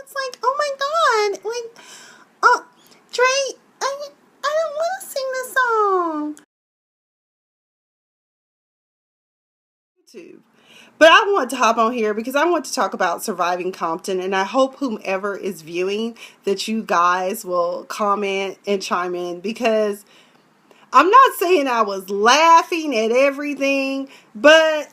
was like, oh my God, like, oh, Dre, I don't want to sing this song. YouTube. But I want to hop on here because I want to talk about Surviving Compton, and I hope whomever is viewing that you guys will comment and chime in, because I'm not saying I was laughing at everything, but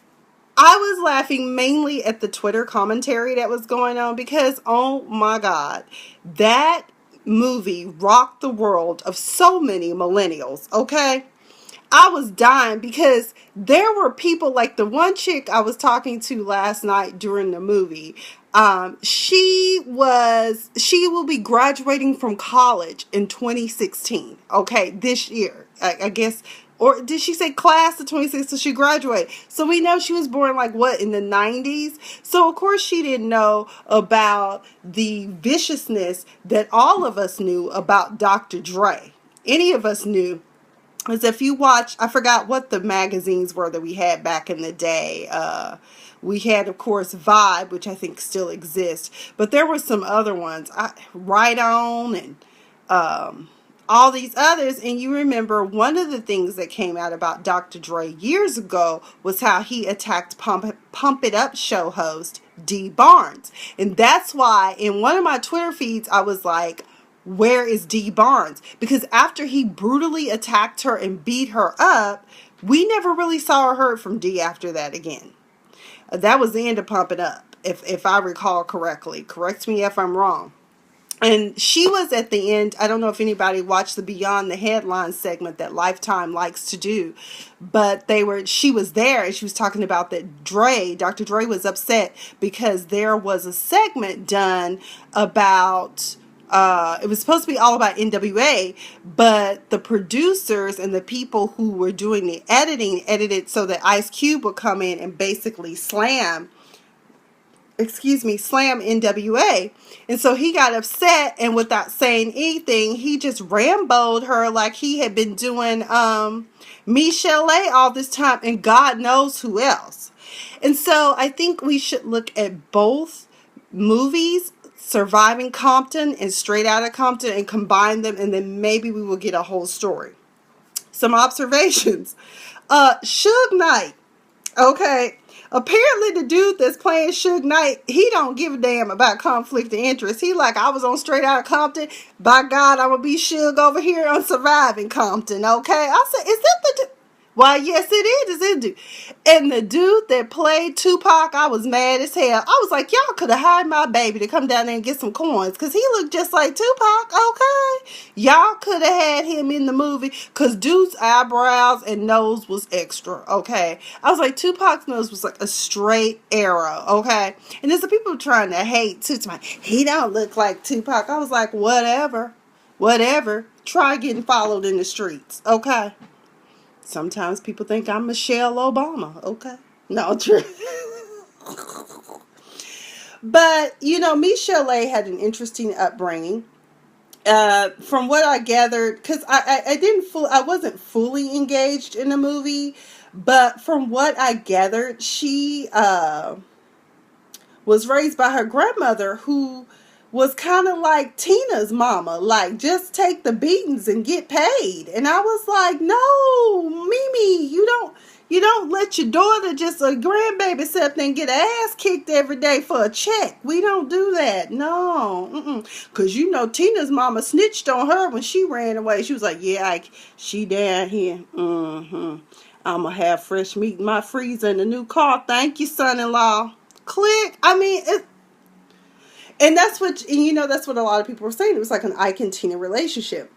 I was laughing mainly at the Twitter commentary that was going on, because oh my God, that movie rocked the world of so many millennials, okay? I was dying because there were people like the one chick I was talking to last night during the movie. She will be graduating from college in 2016. Okay, this year, I guess. Or did she say class of 26? So she graduated. So we know she was born like what, in the 90s? So of course she didn't know about the viciousness that all of us knew about Dr. Dre. Any of us knew. As if you watch, I forgot what the magazines were that we had back in the day. We had, of course, Vibe, which I think still exists. But there were some other ones. Right On and all these others. And you remember one of the things that came out about Dr. Dre years ago was how he attacked Pump It Up show host D Barnes. And that's why in one of my Twitter feeds, I was like, where is D Barnes? Because after he brutally attacked her and beat her up, we never really saw or heard from D after that again. That was the end of Pump It Up, if I recall correctly. Correct me if I'm wrong. And she was at the end. I don't know if anybody watched the Beyond the Headlines segment that Lifetime likes to do, but she was there and she was talking about that Dr. Dre was upset because there was a segment done about, it was supposed to be all about NWA, but the producers and the people who were doing the editing edited so that Ice Cube would come in and basically slam NWA. And so he got upset, and without saying anything, he just ramboed her like he had been doing Michel'le all this time, and God knows who else. And so I think we should look at both movies, Surviving Compton and Straight Outta Compton, and combine them, and then maybe we will get a whole story. Some observations. Suge Knight. Okay. Apparently the dude that's playing Suge Knight, he don't give a damn about conflict of interest. He like, I was on Straight Outta Compton. By God, I'm going to be Suge over here on Surviving Compton, okay? I said, is that the dude? Why, yes, it is. It's dude. And the dude that played Tupac, I was mad as hell. I was like, y'all could have hired my baby to come down there and get some coins, because he looked just like Tupac, okay? Y'all could have had him in the movie, because dude's eyebrows and nose was extra, okay? I was like, Tupac's nose was like a straight arrow, okay? And there's some people trying to hate Tupac. He don't look like Tupac. I was like, whatever. Try getting followed in the streets, okay? Sometimes people think I'm Michelle Obama. Okay. No, true. But, Michel'le had an interesting upbringing. From what I gathered, because I wasn't fully engaged in the movie, but from what I gathered, she was raised by her grandmother, who was kind of like Tina's mama, like, just take the beatings and get paid. And I was like, no, Mimi, you don't let your daughter, just a grandbaby, sit up there and get her ass kicked every day for a check. We don't do that. No. Because Tina's mama snitched on her when she ran away. She was like, yeah, she down here. I'm going to have fresh meat in my freezer in the new car. Thank you, son-in-law. Click. I mean, and that's what a lot of people were saying. It was like an Ike and Tina relationship.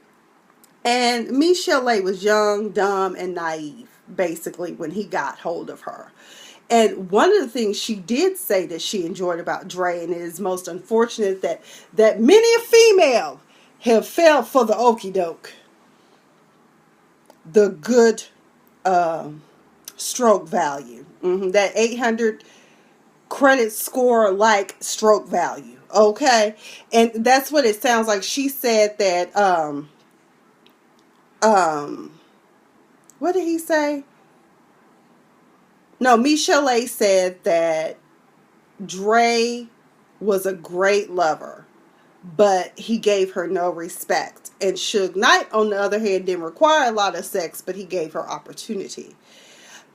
And Michel'le was young, dumb, and naive, basically, when he got hold of her. And one of the things she did say that she enjoyed about Dre, and it is most unfortunate that many a female have fell for the okie doke, the good stroke value. That 800 credit score like stroke value. Okay. And that's what it sounds like. She said that what did he say? No, Michel'le said that Dre was a great lover. but he gave her no respect. And Suge Knight, on the other hand, didn't require a lot of sex, but he gave her opportunity.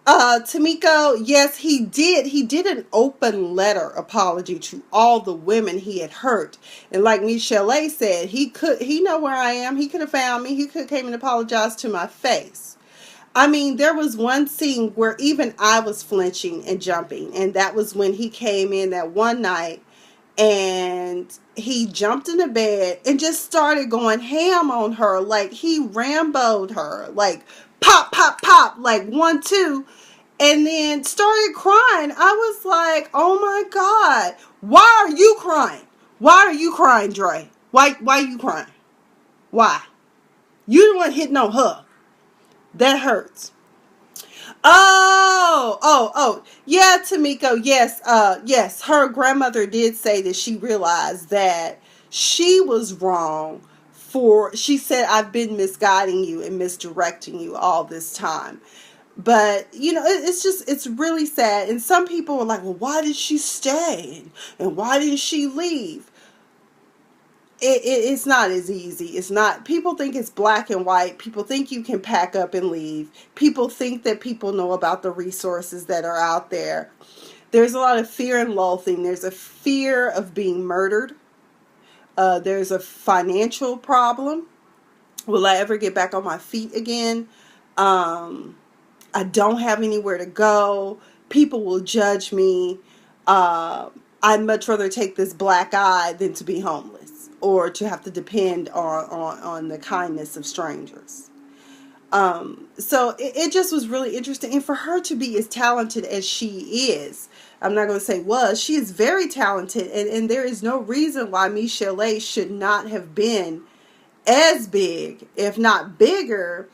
Tamiko, yes, he did. He did an open letter apology to all the women he had hurt. And like Michel'le said, he know where I am. He could have found me. He could have came and apologized to my face. I mean, there was one scene where even I was flinching and jumping. And that was when he came in that one night and he jumped in the bed and just started going ham on her. Like he Rambo'd her. Like pop, pop, pop. Like 1, 2. And then started crying. I was like, oh my God. Why are you crying? Why are you crying, Dre? Why are you crying? Why? You the one hitting on her. That hurts. Oh. Yeah, Tamiko, yes. Her grandmother did say that she realized that she was wrong she said, I've been misguiding you and misdirecting you all this time. But, it's really sad. And some people are like, well, why did she stay? And why didn't she leave? It's not as easy. It's not. People think it's black and white. People think you can pack up and leave. People think that people know about the resources that are out there. There's a lot of fear and loathing. There's a fear of being murdered. There's a financial problem. Will I ever get back on my feet again? I don't have anywhere to go. People will judge me. I'd much rather take this black eye than to be homeless or to have to depend on the kindness of strangers. So it just was really interesting. And for her to be as talented as she is, I'm not going to say was, she is very talented. And there is no reason why Michel'le should not have been as big, if not bigger,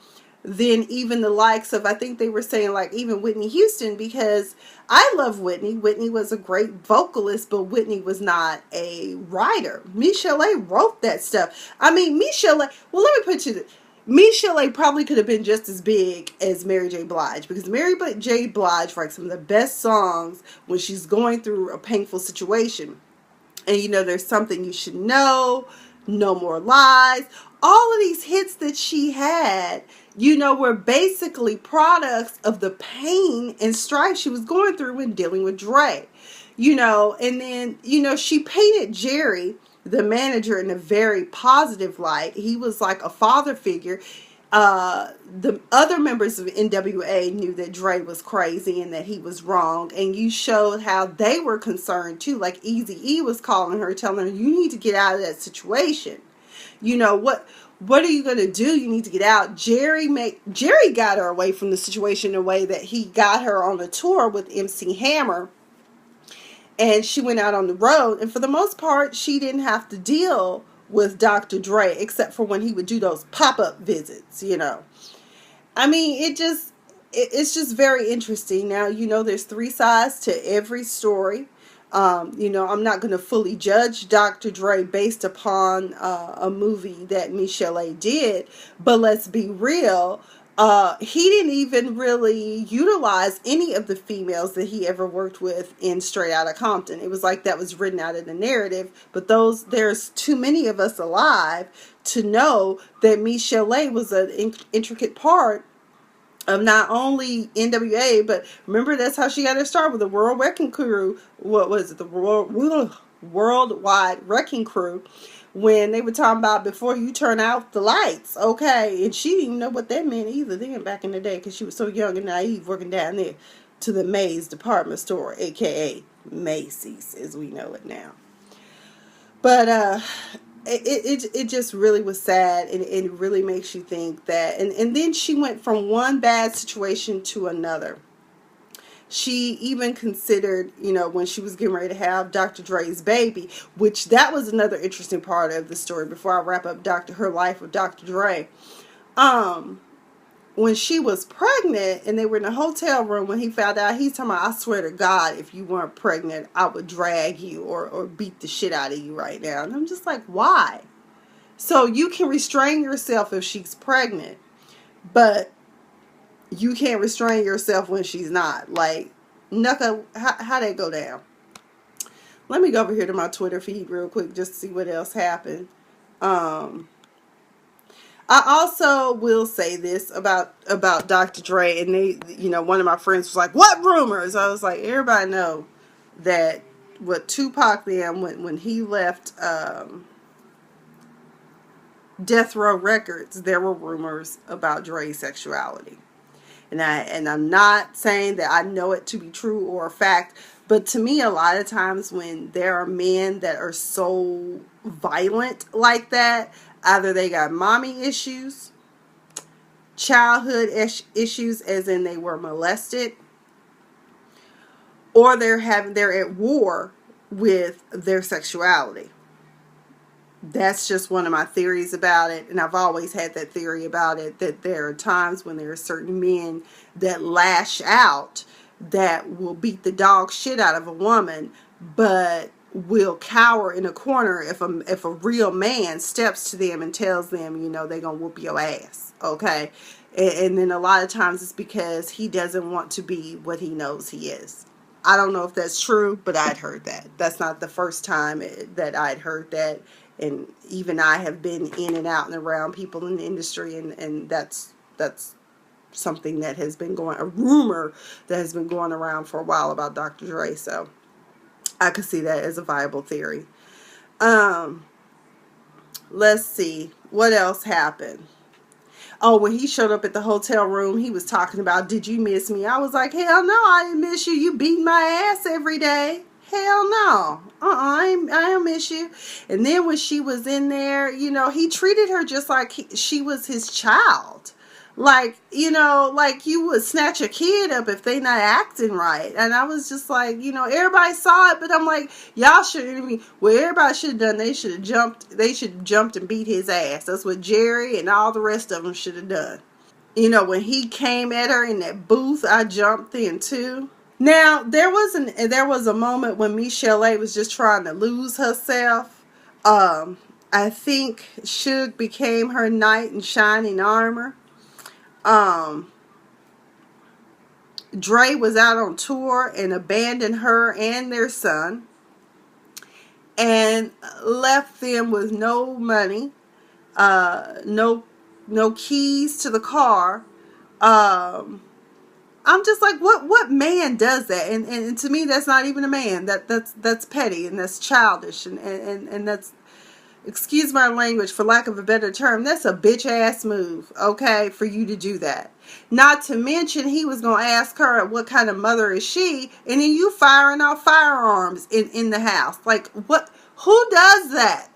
than even the likes of, I think they were saying like even Whitney Houston, because I love Whitney. Whitney was a great vocalist, but Whitney was not a writer. Michel'le wrote that stuff. I mean, Michel'le, well, let me put you this. Michel'le probably could have been just as big as Mary J. Blige, because Mary J. Blige writes some of the best songs when she's going through a painful situation. And there's something you should know, No More Lies. All of these hits that she had, were basically products of the pain and strife she was going through when dealing with Dre. And then, she painted Jerry, the manager, in a very positive light. He was like a father figure. The other members of NWA knew that Dre was crazy and that he was wrong. And you showed how they were concerned too. Like Eazy-E was calling her, telling her, you need to get out of that situation. What are you going to do? You need to get out. Jerry got her away from the situation in a way that he got her on a tour with MC Hammer. And she went out on the road. And for the most part, she didn't have to deal with Dr. Dre, except for when he would do those pop-up visits, I mean, it's just very interesting. Now, there's 3 sides to every story. I'm not going to fully judge Dr. Dre based upon a movie that Michel'le did, but let's be real. He didn't even really utilize any of the females that he ever worked with in Straight Outta Compton. It was like that was written out in the narrative, but there's too many of us alive to know that Michel'le was an intricate part of not only NWA, but remember that's how she got her start with the World Wrecking Crew. What was it? The Worldwide Wrecking Crew. When they were talking about before you turn out the lights, okay? And she didn't even know what that meant either then back in the day, because she was so young and naive working down there to the Mays department store, aka Macy's as we know it now. But it just really was sad, and it really makes you think that. And then she went from one bad situation to another. She even considered, when she was getting ready to have Dr. Dre's baby, which that was another interesting part of the story before I wrap up her life with Dr. Dre. When she was pregnant and they were in a hotel room, when he found out, he's talking about, I swear to God, if you weren't pregnant, I would drag you or beat the shit out of you right now. And I'm just like, why? So you can restrain yourself if she's pregnant, but you can't restrain yourself when she's not. Like, Nucka, how'd that go down? Let me go over here to my Twitter feed real quick just to see what else happened. Um, I also will say this about Dr. Dre, and they, one of my friends was like, "What rumors?" I was like, everybody know that what Tupac then when he left Death Row Records, there were rumors about Dre's sexuality. And I'm not saying that I know it to be true or a fact, but to me, a lot of times when there are men that are so violent like that, either they got mommy issues, childhood issues, as in they were molested, or they're at war with their sexuality. That's just one of my theories about it, and I've always had that theory about it, that there are times when there are certain men that lash out, that will beat the dog shit out of a woman, but will cower in a corner if a real man steps to them and tells them, they're gonna whoop your ass. Okay. And then a lot of times it's because he doesn't want to be what he knows he is. I don't know if that's true, but I'd heard that. That's not the first time that I'd heard that. And even I have been in and out and around people in the industry, and that's something that has been a rumor that has been going around for a while about Dr. Dre. So I could see that as a viable theory. Let's see. What else happened? Oh, when he showed up at the hotel room, he was talking about, "Did you miss me?" I was like, "Hell no, I didn't miss you. You beat my ass every day. Hell no. I don't miss you." And then when she was in there, he treated her just like she was his child. Like, like you would snatch a kid up if they not acting right. And I was just like, everybody saw it, but I'm like, y'all shouldn't. Well, everybody should have done. They should have jumped. They should have jumped and beat his ass. That's what Jerry and all the rest of them should have done. When he came at her in that booth, I jumped in too. Now there was a moment when Michel'le was just trying to lose herself. I think Suge became her knight in shining armor. Dre was out on tour and abandoned her and their son and left them with no money, no keys to the car. I'm just like, what man does that? And to me, that's not even a man. That's petty, and that's childish, and that's, excuse my language for lack of a better term, that's a bitch ass move, okay, for you to do that. Not to mention, he was going to ask her what kind of mother is she, and then you firing off firearms in the house. Like, what? Who does that?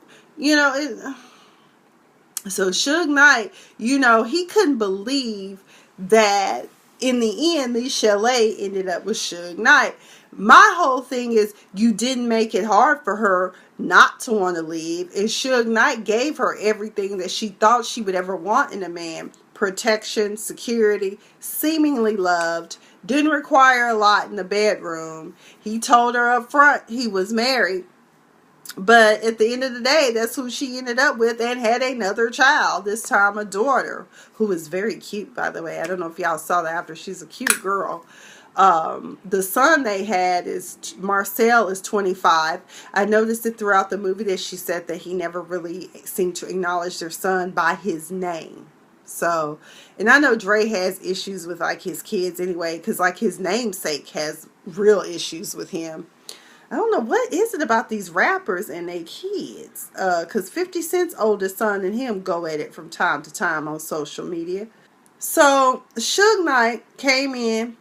So Suge Knight, he couldn't believe that in the end, Michel'le ended up with Suge Knight. My whole thing is, you didn't make it hard for her not to want to leave. And Suge Knight gave her everything that she thought she would ever want in a man. Protection, security, seemingly loved, didn't require a lot in the bedroom. He told her up front he was married. But at the end of the day, that's who she ended up with, and had another child, this time a daughter, who is very cute, by the way. I don't know if y'all saw that after. She's a cute girl. The son they had is, Marcel is 25. I noticed it throughout the movie that she said that he never really seemed to acknowledge their son by his name. So, and I know Dre has issues with like his kids anyway, because like his namesake has real issues with him. I don't know, what is it about these rappers and their kids? Because 50 Cent's oldest son and him go at it from time to time on social media. So, Suge Knight came in.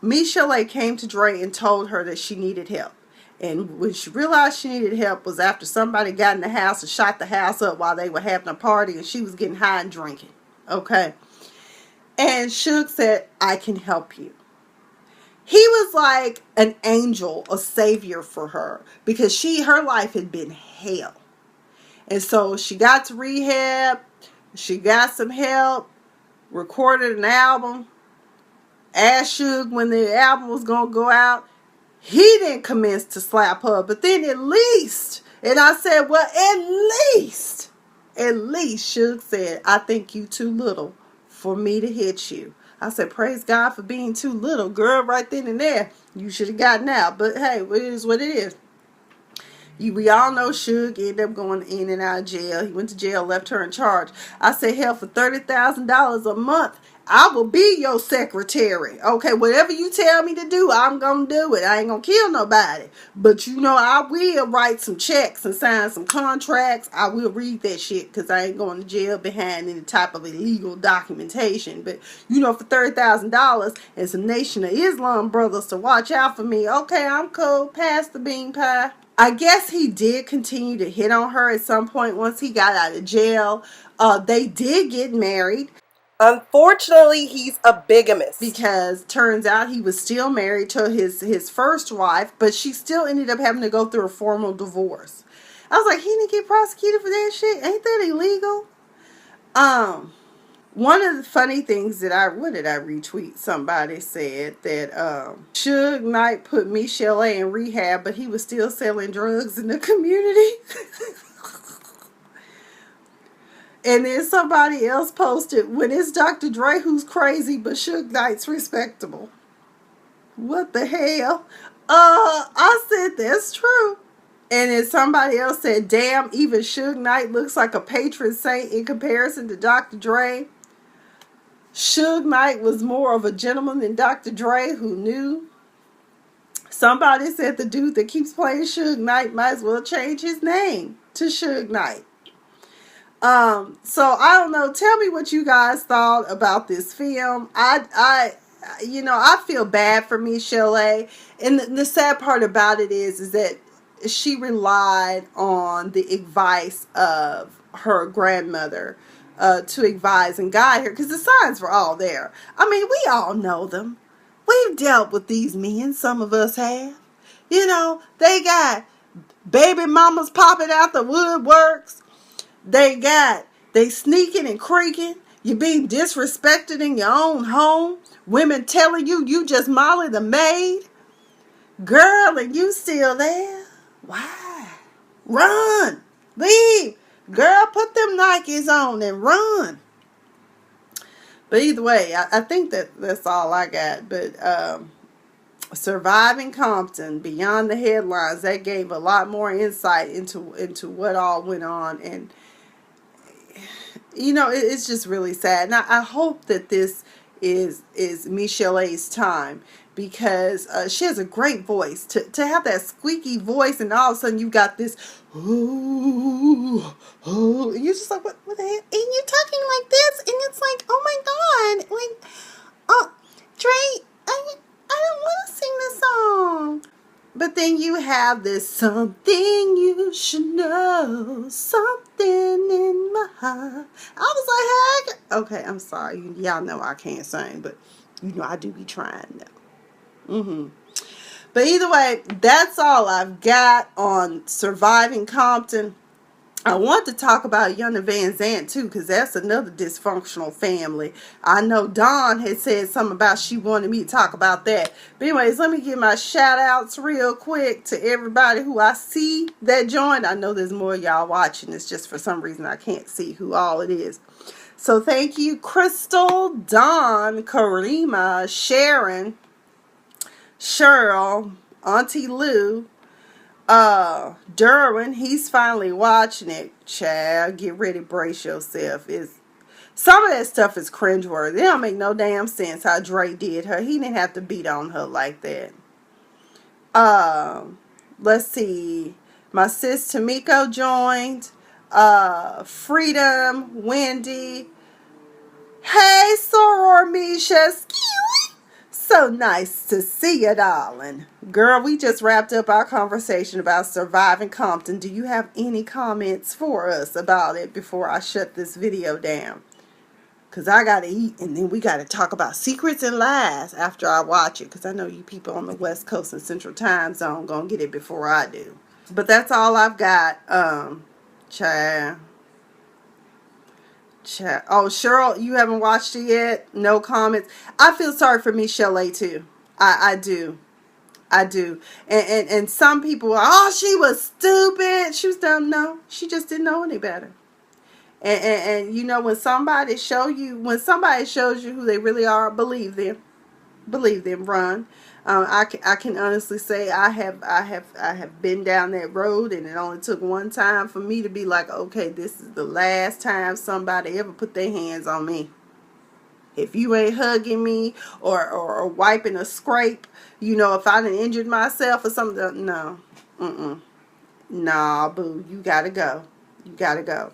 Michel'le came to Dre and told her that she needed help. And when she realized she needed help was after somebody got in the house and shot the house up while they were having a party and she was getting high and drinking. Okay. And Suge said, "I can help you." He was like an angel, a savior for her, because her life had been hell. And so she got to rehab, she got some help, recorded an album, asked Suge when the album was going to go out. He didn't commence to slap her, but then at least, and I said, well, at least Suge said, "I think you too little for me to hit you." I said, praise God for being too little, girl, right then and there. You should have gotten out. But hey, it is what it is. We all know Suge ended up going in and out of jail. He went to jail, left her in charge. I said, hell, for $30,000 a month, I will be your secretary. Okay, whatever you tell me to do, I'm going to do it. I ain't going to kill nobody. But you know, I will write some checks and sign some contracts. I will read that shit because I ain't going to jail behind any type of illegal documentation. But, you know, for $30,000 and some Nation of Islam brothers to watch out for me, okay, I'm cool. Pass the bean pie. I guess he did continue to hit on her at some point once he got out of jail. They did get married. Unfortunately, he's a bigamist. Because turns out he was still married to his first wife, but she still ended up having to go through a formal divorce. I was like, he didn't get prosecuted for that shit? Ain't that illegal? One of the funny things that what did I retweet? Somebody said that Suge Knight put Michel'le in rehab, but he was still selling drugs in the community. And then somebody else posted, when it's Dr. Dre who's crazy, but Suge Knight's respectable. What the hell? I said, that's true. And then somebody else said, damn, even Suge Knight looks like a patron saint in comparison to Dr. Dre. Suge Knight was more of a gentleman than Dr. Dre, who knew. Somebody said the dude that keeps playing Suge Knight might as well change his name to Suge Knight. So I don't know. Tell me what you guys thought about this film. I feel bad for Michel'le, and the sad part about it is that she relied on the advice of her grandmother to advise and guide her, because the signs were all there. I mean, we all know them. We've dealt with these men. Some of us have. You know, they got baby mamas popping out the woodworks. They sneaking and creaking. You being disrespected in your own home. Women telling you just Molly the maid. Girl, and you still there? Why? Run. Leave. Girl, put them Nikes on and run. But either way, I think that's all I got. But Surviving Compton, beyond the headlines, that gave a lot more insight into what all went on. And you know, it's just really sad. And I hope that this is Michel'le's time, because she has a great voice. To have that squeaky voice, and all of a sudden you got this, ooh, and you're just like, what the hell? And you're talking like this, and it's like, oh my God, like, oh, Dre, I don't want to sing this song. But then you have this something you should know, something in my heart. I was like, heck. Okay, I'm sorry. Y'all know I can't sing, but you know I do be trying though. But either way, that's all I've got on Surviving Compton. I want to talk about Young and Van Zant too, because that's another dysfunctional family. I know Dawn had said something about she wanted me to talk about that. But anyways, let me give my shout outs real quick to everybody who I see that joined. I know there's more of y'all watching. It's just for some reason I can't see who all it is. So thank you, Crystal, Dawn, Karima, Sharon, Cheryl, Auntie Lou, Derwin. He's finally watching it. Child, get ready, brace yourself. Some of that stuff is cringeworthy. It don't make no damn sense how Dre did her. He didn't have to beat on her like that. Let's see. My sis Tamiko joined. Freedom, Wendy. Hey, Soror Misha. So nice to see you, darling. Girl, we just wrapped up our conversation about Surviving Compton. Do you have any comments for us about it before I shut this video down? Because I got to eat, and then we got to talk about secrets and lies after I watch it. Because I know you people on the West Coast and Central Time Zone going to get it before I do. But that's all I've got. Child. Oh, Cheryl, you haven't watched it yet? No comments. I feel sorry for Michel'le too. I do. And some people are, oh, she was stupid. She was dumb. No, she just didn't know any better. And you know, when somebody shows you who they really are, believe them. Run. I can honestly say I have been down that road, and it only took one time for me to be like, okay, this is the last time somebody ever put their hands on me. If you ain't hugging me or wiping a scrape, if I done injured myself or something, no, nah, boo, you gotta go, you gotta go.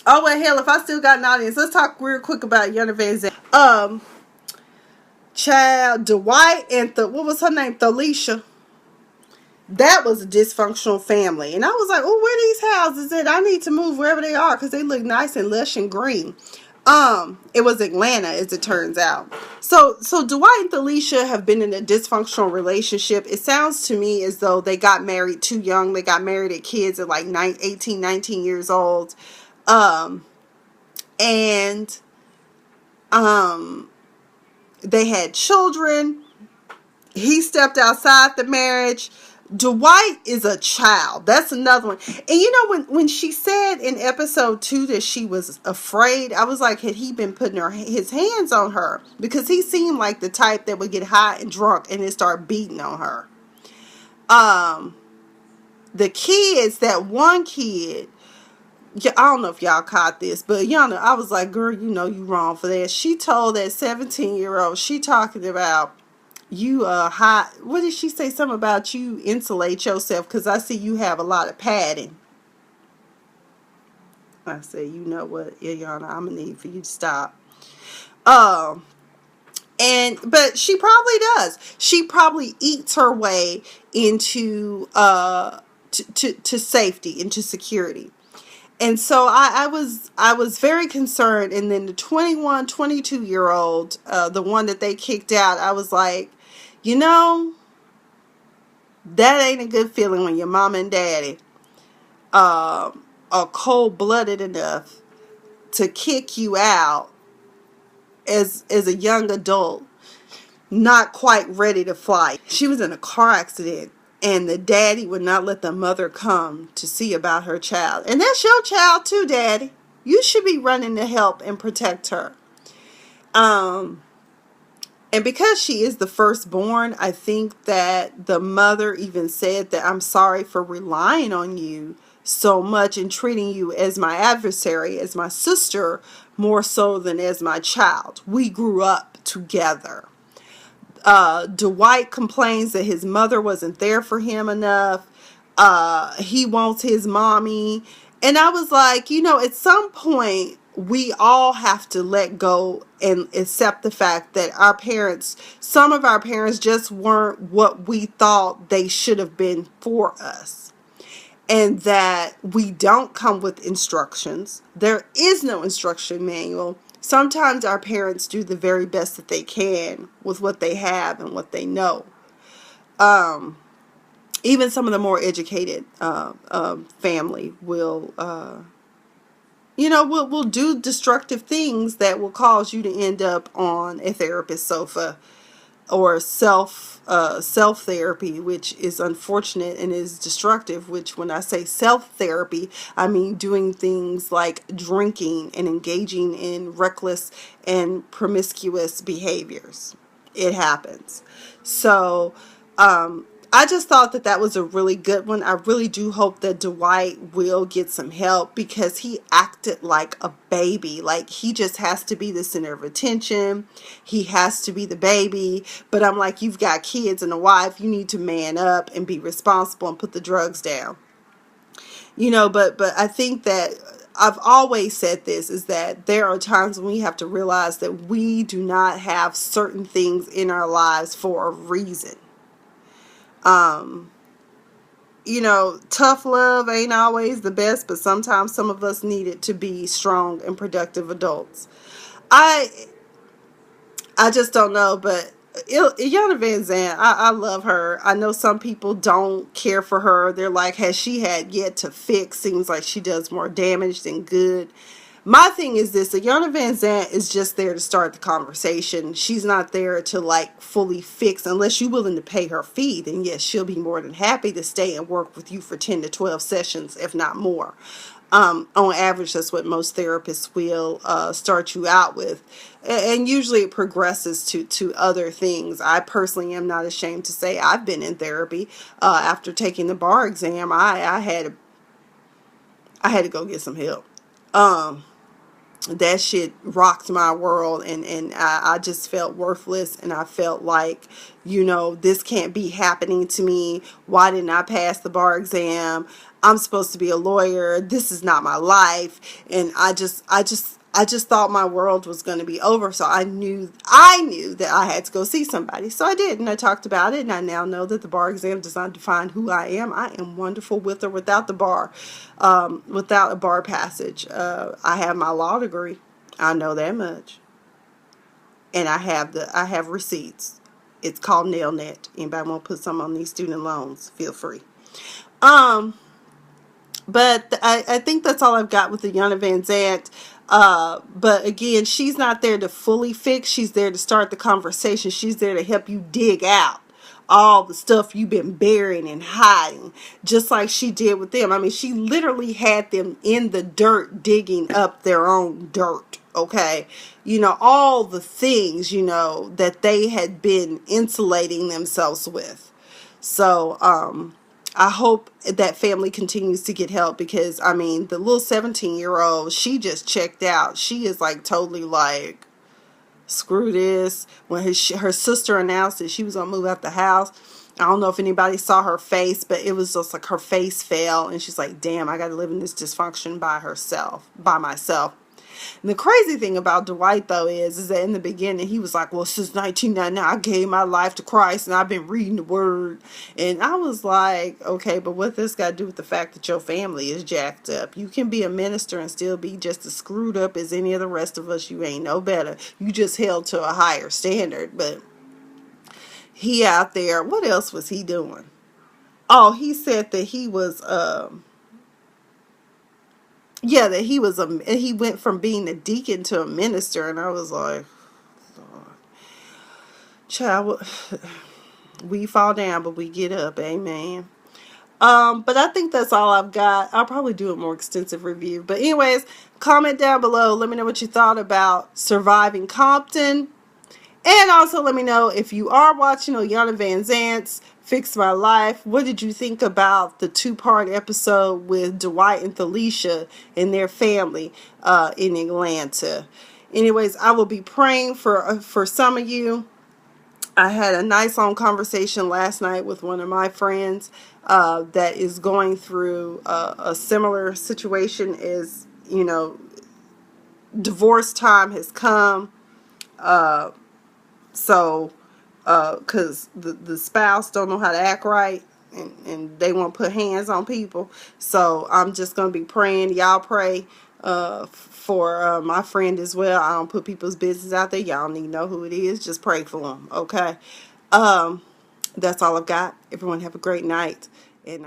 Oh well, hell, if I still got an audience, let's talk real quick about Yana Van Zandt. Child, Dwight and what was her name? Thalisha. That was a dysfunctional family. And I was like, oh, where these houses at? I need to move wherever they are because they look nice and lush and green. It was Atlanta, as it turns out. So Dwight and Thalisha have been in a dysfunctional relationship. It sounds to me as though they got married too young. They got married at kids at like 18, 19 years old. And they had children. He stepped outside the marriage. Dwight is a child. That's another one. And when she said in episode 2 that she was afraid, I was like, had he been putting his hands on her? Because he seemed like the type that would get high and drunk and then start beating on her. The kids, that one kid, I don't know if y'all caught this, but I was like, girl, you wrong for that. She told that 17-year-old, she talking about, you hot. What did she say? Something about you insulate yourself because I see you have a lot of padding. I said, you know what, Ilyana, I'm gonna need for you to stop. But she probably does. She probably eats her way into to safety, into security. And so I was very concerned. And then the 21, 22-year-old, the one that they kicked out, I was like, that ain't a good feeling when your mom and daddy are cold-blooded enough to kick you out as a young adult, not quite ready to fly. She was in a car accident, and the daddy would not let the mother come to see about her child. And that's your child too, daddy. You should be running to help and protect her. And because she is the firstborn, I think that the mother even said that I'm sorry for relying on you so much and treating you as my adversary, as my sister, more so than as my child. We grew up together. Dwight complains that his mother wasn't there for him enough. He wants his mommy. And I was like, at some point, we all have to let go and accept the fact that some of our parents just weren't what we thought they should have been for us. And that we don't come with instructions. There is no instruction manual. Sometimes our parents do the very best that they can with what they have and what they know. Even some of the more educated family will do destructive things that will cause you to end up on a therapist sofa or self therapy, which is unfortunate and is destructive. Which, when I say self therapy, I mean doing things like drinking and engaging in reckless and promiscuous behaviors. It happens. So I just thought that was a really good one. I really do hope that Dwight will get some help because he acted like a baby. Like he just has to be the center of attention. He has to be the baby. But I'm like, you've got kids and a wife. You need to man up and be responsible and put the drugs down. But I think that I've always said this, is that there are times when we have to realize that we do not have certain things in our lives for a reason. Tough love ain't always the best, but sometimes some of us need it to be strong and productive adults. I just don't know, but Iyanla Vanzant, I love her. I know some people don't care for her. They're like, has she had yet to fix? Seems like she does more damage than good. My thing is this: Ayanna Van Zant is just there to start the conversation. She's not there to like fully fix, unless you're willing to pay her fee. Then yes, she'll be more than happy to stay and work with you for 10 to 12 sessions, if not more. On average, that's what most therapists will start you out with, and usually it progresses to other things. I personally am not ashamed to say I've been in therapy. After taking the bar exam, I had to go get some help. That shit rocked my world, and I just felt worthless, and I felt like, this can't be happening to me. Why didn't I pass the bar exam? I'm supposed to be a lawyer. This is not my life. And I just thought my world was going to be over. So I knew that I had to go see somebody. So I did, and I talked about it, and I now know that the bar exam does not define who I am. I am wonderful with or without the bar, without a bar passage. I have my law degree. I know that much. And I have receipts. It's called NailNet. Anybody want to put some on these student loans, feel free. But I think that's all I've got with Ayanna Van Zant. But again, she's not there to fully fix. She's there to start the conversation. She's there to help you dig out all the stuff you've been burying and hiding, just like she did with them. I mean, she literally had them in the dirt digging up their own dirt. Okay. All the things, that they had been insulating themselves with. So, I hope that family continues to get help, because, I mean, the little 17-year-old, she just checked out. She is like totally like, screw this. When her sister announced that she was going to move out the house, I don't know if anybody saw her face, but it was just like her face fell, and she's like, damn, I got to live in this dysfunction by myself. And the crazy thing about Dwight, though, is that in the beginning, he was like, well, since 1999, I gave my life to Christ, and I've been reading the Word. And I was like, okay, but what this got to do with the fact that your family is jacked up? You can be a minister and still be just as screwed up as any of the rest of us. You ain't no better. You just held to a higher standard. But he out there, what else was he doing? Oh, he said that he was... that he went from being a deacon to a minister, and I was like, Lord. Child, we fall down, but we get up, amen. But I think that's all I've got. I'll probably do a more extensive review. But anyways, comment down below. Let me know what you thought about Surviving Compton. And also let me know if you are watching Ayanna Van Zant's Fix My Life. What did you think about the 2-part episode with Dwight and Felicia and their family in Atlanta? Anyways, I will be praying for some of you. I had a nice long conversation last night with one of my friends that is going through a similar situation. As divorce time has come. So, because the spouse don't know how to act right, and they want to put hands on people. So I'm just going to be praying. Y'all pray for my friend as well. I don't put people's business out there. Y'all need to know who it is. Just pray for them, okay? That's all I've got. Everyone have a great night. And